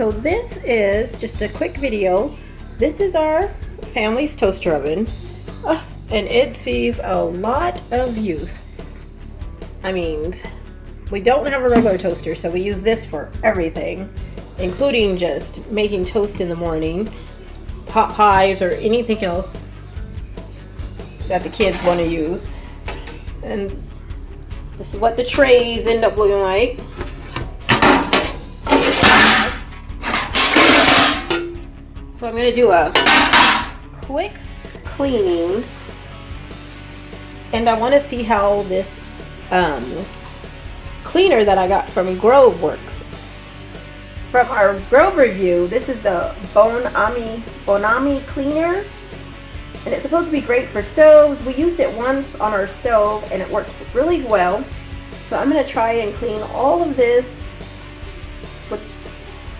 so this is just a quick video. This is our family's toaster oven, and it sees a lot of use. I mean, we don't have a regular toaster, so we use this for everything, including just making toast in the morning, pot pies, or anything else that the kids want to use. And this is what the trays end up looking like. So I'm going to do a quick cleaning, and I want to see how this cleaner that I got from Grove works. From our Grove review, this is the Bonami cleaner, and it's supposed to be great for stoves. We used it once on our stove and it worked really well. So I'm going to try and clean all of this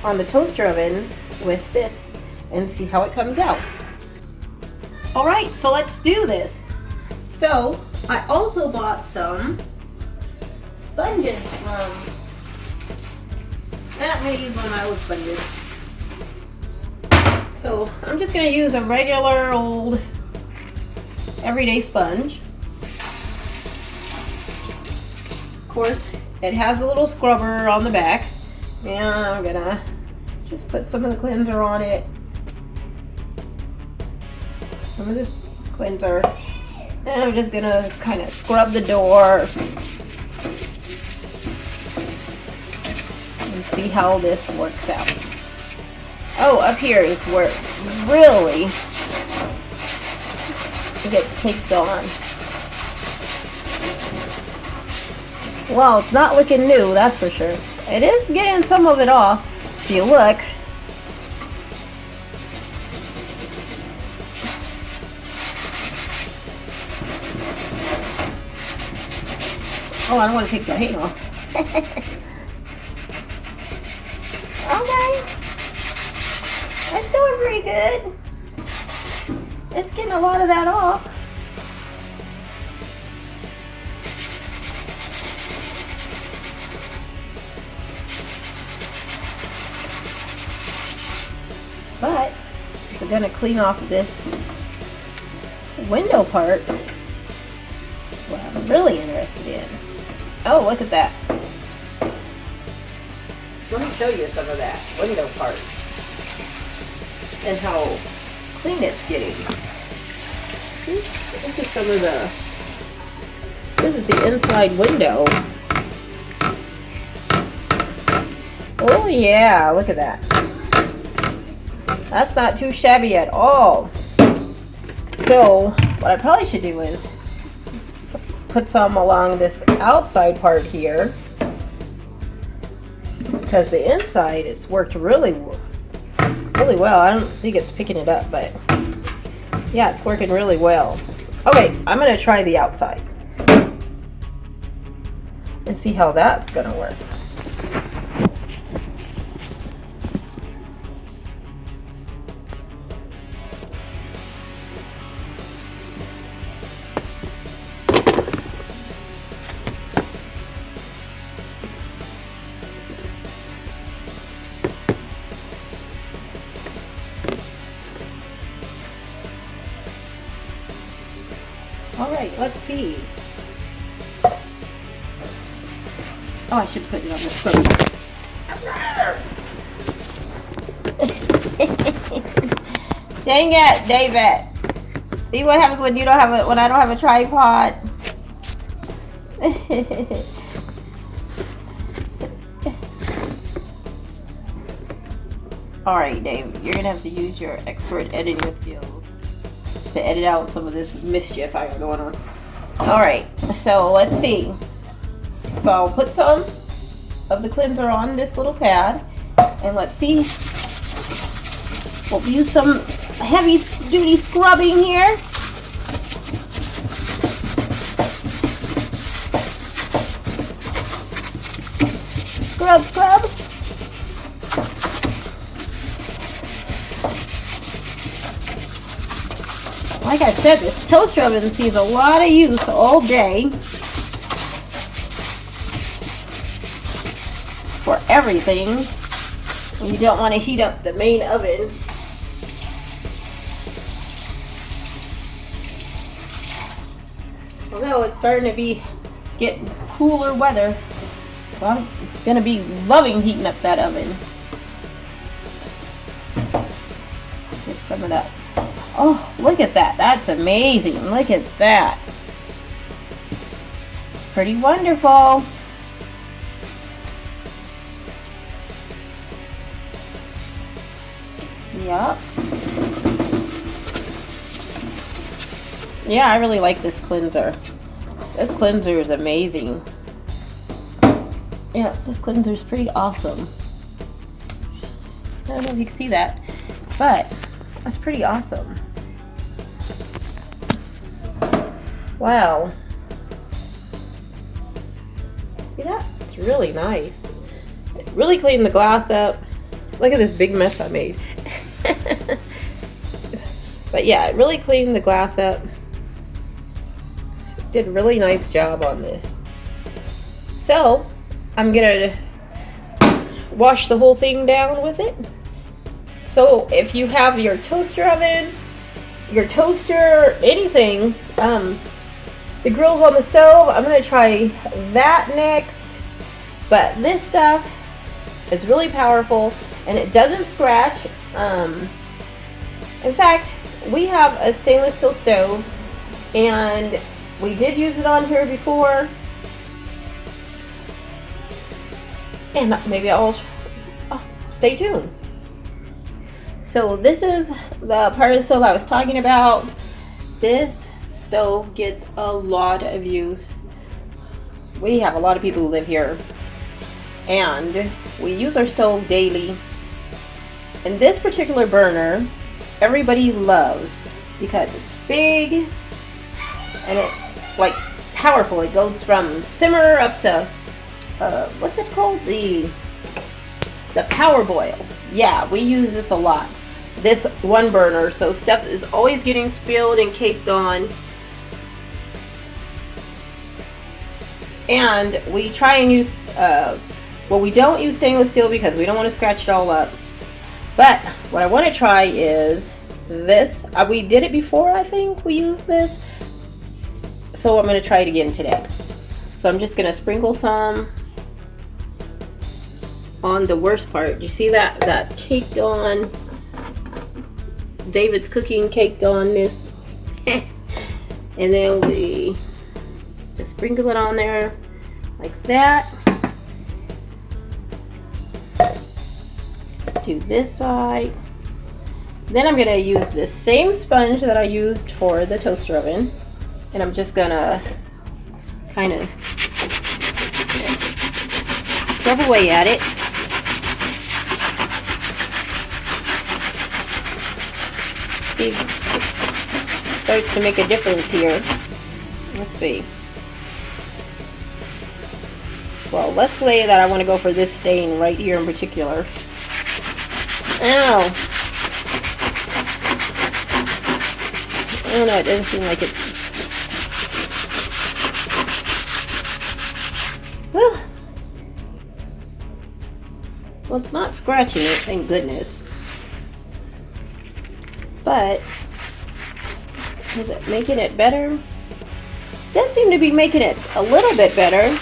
on the toaster oven with this and see how it comes out. Alright, so let's do this. So I also bought some sponges from, I'm going to use one of my old sponges. So I'm just going to use a regular old everyday sponge. Of course, it has a little scrubber on the back, and I'm going to just put some of the cleanser on it. Some of this cleanser, and I'm just gonna kind of scrub the door and see how this works out. Oh, up here is where it really gets caked on. Well, it's not looking new, that's for sure. It is getting some of it off if you look. Oh, I don't want to take the paint off. Okay. It's doing pretty good. It's getting a lot of that off. But we're going to clean off this window part. That's what I'm really interested in. Oh, look at that. Let me show you some of that window part and how clean it's getting. This is some of the, this is the inside window. Oh yeah, look at that. That's not too shabby at all. So what I probably should do is put some along this outside part here, because the inside it's worked really well. I don't think it's picking it up, but yeah, it's working really well. Okay, I'm gonna try the outside and see how that's gonna work. Alright, let's see. Oh, I should put it on the stove. Dang it, David. See what happens when you don't have when I don't have a tripod. Alright, Dave, you're gonna have to use your expert editing skills to edit out some of this mischief I got going on. Alright, so let's see. So I'll put some of the cleanser on this little pad, and let's see. We'll use some heavy duty scrubbing here. Scrub, scrub. Like I said, this toaster oven sees a lot of use all day for everything. You don't want to heat up the main oven. Although it's starting to get cooler weather, so I'm gonna be loving heating up that oven. Get some of that. Oh, look at that. That's amazing. Look at that. It's pretty wonderful. Yup. Yeah, I really like this cleanser. This cleanser is amazing. Yeah, this cleanser is pretty awesome. I don't know if you can see that, but that's pretty awesome. Wow. See that? It's really nice. It really cleaned the glass up. Look at this big mess I made. But yeah, it really cleaned the glass up. Did a really nice job on this. So I'm gonna wash the whole thing down with it. So if you have your toaster oven, your toaster, anything, the grill's on the stove, I'm gonna try that next. But this stuff is really powerful and it doesn't scratch. In fact, we have a stainless steel stove and we did use it on here before, and maybe I'll stay tuned. So this is the part of the stove I was talking about. This stove gets a lot of use. We have a lot of people who live here, and we use our stove daily. And this particular burner, everybody loves because it's big and it's like powerful. It goes from simmer up to what's it called, the power boil. Yeah, we use this a lot, this one burner, so stuff is always getting spilled and caked on. And we try and use well, we don't use stainless steel because we don't want to scratch it all up. But what I want to try is this. We did it before, I think we used this. So I'm going to try it again today. So I'm just going to sprinkle some on the worst part. You see that caked on, David's cooking caked on this. And then we just sprinkle it on there like that. Do this side. Then I'm going to use this same sponge that I used for the toaster oven. And I'm just gonna kind of scrub away at it. See, it starts to make a difference here. Let's see. Well, let's say that I want to go for this stain right here in particular. Ow! I don't know, it doesn't seem like it's... Well, it's not scratching it, thank goodness. But is it making it better? It does seem to be making it a little bit better.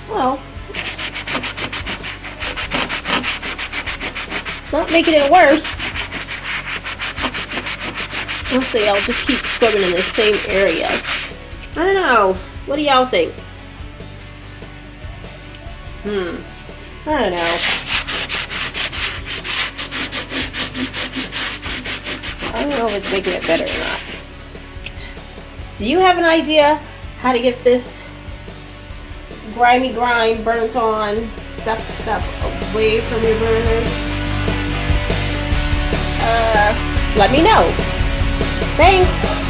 Well, it's not making it worse. Let's see, I'll just keep scrubbing in the same area. I don't know. What do y'all think? I don't know. I don't know if it's making it better or not. Do you have an idea how to get this grimy grind, burnt on stuff away from your burner? Let me know. Thanks.